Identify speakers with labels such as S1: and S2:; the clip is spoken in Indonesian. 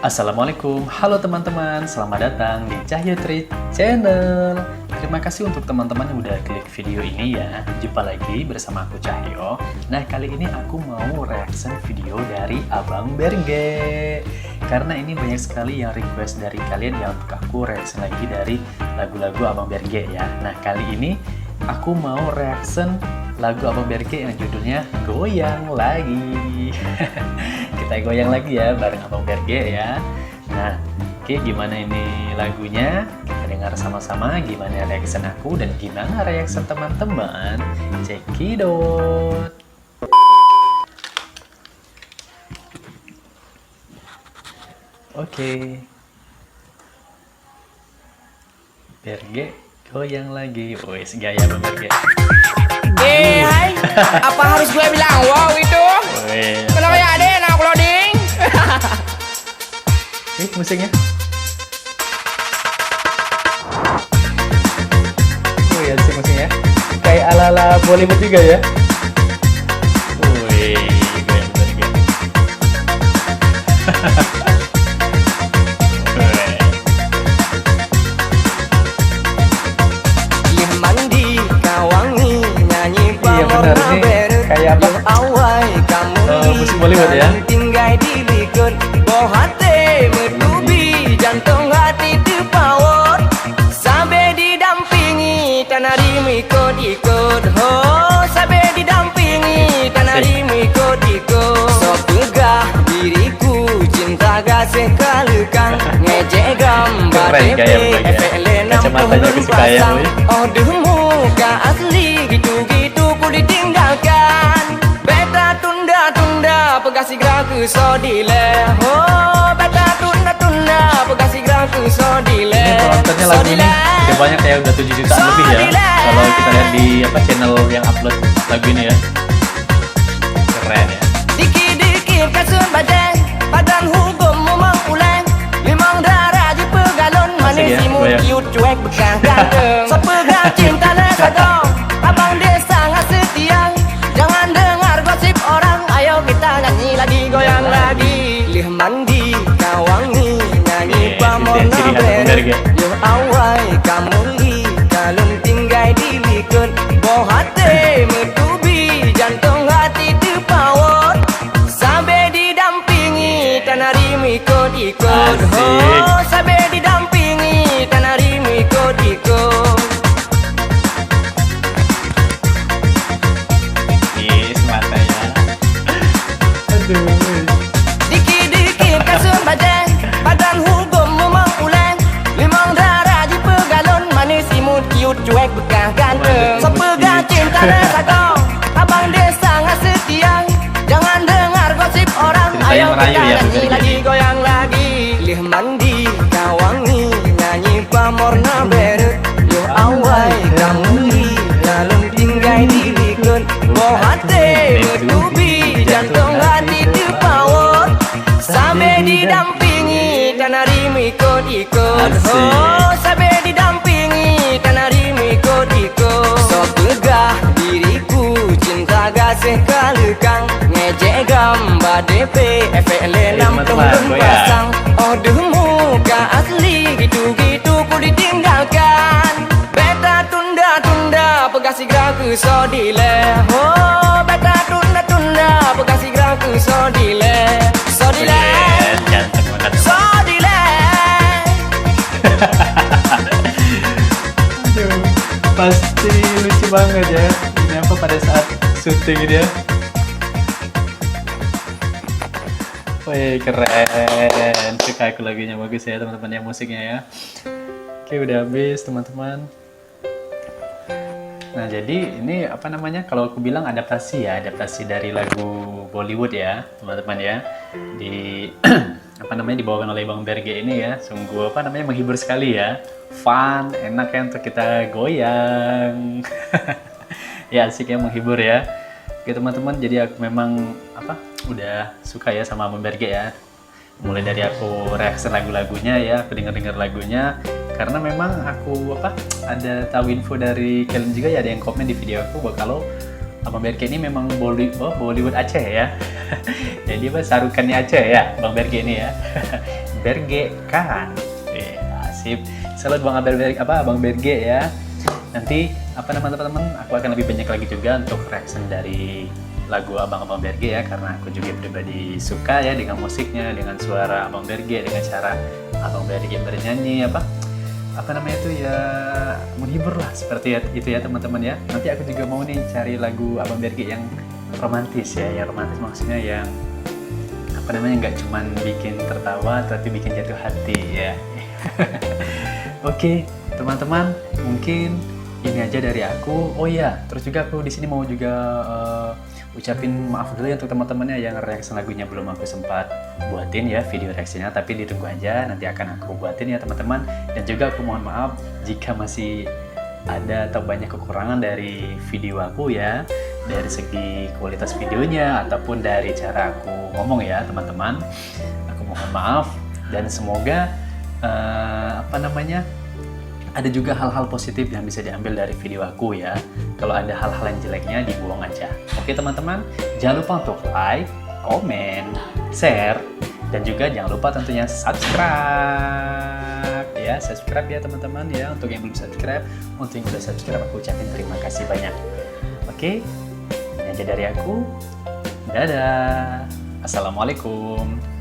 S1: Assalamualaikum, halo teman-teman, selamat datang di Cahyo Treat Channel. Terima kasih untuk teman-teman yang udah klik video ini ya. Jumpa lagi bersama aku Cahyo. Nah, kali ini aku mau reaction video dari Abang Berge. Karena ini banyak sekali yang request dari kalian yang untuk aku reaction lagi dari lagu-lagu Abang Berge ya. Nah, kali ini aku mau reaction lagu Abang Berge yang judulnya Goyang Lagi. Kita goyang lagi ya bareng Abang Berge ya. Nah, oke, gimana ini lagunya? Kita dengar sama-sama gimana reaction aku dan gimana reaction teman-teman. Cekidot. Oke. Berge goyang lagi. Wes, gaya Abang Berge.
S2: Hai, apa harus gue bilang wow itu?
S1: Wes.
S2: Kenapa ya ada yang uploading?
S1: Nih musiknya. Oh ya sih musiknya. Kayak ala-ala Bollywood juga ya. Wih, goyang Berge.
S2: Mandi kawangi nyanyi
S1: Iya benar, ini kayak apa?
S2: Awai kamu
S1: musik Bollywood ya.
S2: Tinggai di likut boh hati menubi jantung hati terpawat sampai didampingi tanari mikot-ikot ho sampai didampingi tanari mikot-ikot so pegah diriku cinta gasih kalekang ngejek gambar
S1: Keren gaya Berge.
S2: efek lenam
S1: Kacamatanya kesukaan, wih.
S2: oh deh muka asli gitu-gitu ku ditinggalkan beta tunda-tunda pegasi gerak ke sodile oh beta tunda-tunda pegasi gerak ke sodile
S1: Ini penontonnya lagu ini udah banyak ya, udah 7 jutaan lebih ya. Kalau kita lihat di channel yang upload lagu ini ya. Keren ya.
S2: dikit-dikit kasun badan badan hukum memang uleng limang darah di pegalon manis
S1: ya,
S2: imut
S1: goyang.
S2: cute cuek bekang ganteng sepegang cinta lesadong abang desa nggak setia jangan dengar gosip orang ayo kita nyanyi lagi goyang lagi lih mandi kawangi nyanyi
S1: Nih,
S2: pamor
S1: ciri khas Abang
S2: naber
S1: Berge.
S2: yo awai kamu li kalun tinggai di likut boh hati metubi jantung hati terpawat sampai didampingi tanari mikot-ikot
S1: Asik.
S2: oh sampai didampingi tanari mikot-ikot
S1: Yes, mata ya. Aduh.
S2: dikit-dikit kasun badan badan hukum memang uleng limang darah di pegalon manis imut cute cuek bekah ganteng sepegang cinta lesadong abang desa nggak setia jangan dengar gosip orang
S1: Ceritanya
S2: ayo
S1: merayu
S2: kita
S1: ya,
S2: nyanyi
S1: Berge.
S2: lagi goyang lagi lih mandi kawangi nyanyi pamor naberet yo awai kamu li dalam tinggai di likut boh hati metubi jantung hati terpawat sampai didampingi tanari mikot-ikot
S1: Asik.
S2: oh sampai didampingi tanari mikot-ikot so pegah diriku cinta gasih kalekang ngejek gambar DP efek lenam
S1: teman-teman,
S2: tunggung
S1: goyang.
S2: pasang oh deh muka asli gitu-gitu ku ditinggalkan beta tunda-tunda pegasi gerak ke sodile oh beta tunda-tunda pegasi gerak ke sodile sodile
S1: Keren, ganteng banget.
S2: sodile
S1: Aduh, pasti lucu banget ya. Ini apa pada saat syuting ini ya. Wih, keren. Suka aku lagunya, bagus ya teman-teman ya, musiknya ya. Oke, udah habis teman-teman. Nah, jadi ini apa namanya? Kalau aku bilang adaptasi ya, adaptasi dari lagu Bollywood ya, teman-teman ya. Di apa namanya dibawakan oleh Bang Berge ini ya. Sungguh apa namanya menghibur sekali ya. Fun, enak ya untuk kita goyang. Ya, asik ya, menghibur ya. Oke, teman-teman, jadi aku memang apa? Udah suka ya sama Bang Berge ya. Mulai dari aku reaksi lagu-lagunya ya, aku denger-denger lagunya karena memang aku apa ada tahu info dari kalian juga ya, ada yang komen di video aku bahwa kalau Abang Berge ini memang Bollywood Aceh ya. Jadi apa sarukannya Aceh ya Bang Berge ini ya. Berge kan. Sip. Salut Bang Abang Berge ya. Nanti teman-teman, aku akan lebih banyak lagi juga untuk reaction dari lagu Abang Berge ya, karena aku juga pribadi suka ya dengan musiknya, dengan suara Abang Berge, dengan cara Abang Berge bernyanyi itu ya, menghibur lah seperti itu ya teman-teman ya. Nanti aku juga mau nih cari lagu Abang Berge yang romantis ya, yang romantis maksudnya yang nggak cuman bikin tertawa tapi bikin jatuh hati ya. Oke teman-teman, mungkin ini aja dari aku. Oh iya, terus juga aku di sini mau juga ucapin maaf dulu ya untuk teman-temannya yang reaksi lagunya belum aku sempat buatin ya video reaksinya, tapi ditunggu aja, nanti akan aku buatin ya teman-teman. Dan juga aku mohon maaf jika masih ada atau banyak kekurangan dari video aku ya, dari segi kualitas videonya ataupun dari cara aku ngomong ya teman-teman. Aku mohon maaf dan semoga ada juga hal-hal positif yang bisa diambil dari video aku ya. Kalau ada hal-hal yang jeleknya dibuang aja. Oke teman-teman, jangan lupa untuk like, komen, share, dan juga jangan lupa tentunya subscribe ya. Subscribe ya teman-teman ya. Untuk yang belum subscribe, untuk yang udah subscribe aku ucapin terima kasih banyak. Oke, ini aja dari aku. Dadah. Assalamualaikum.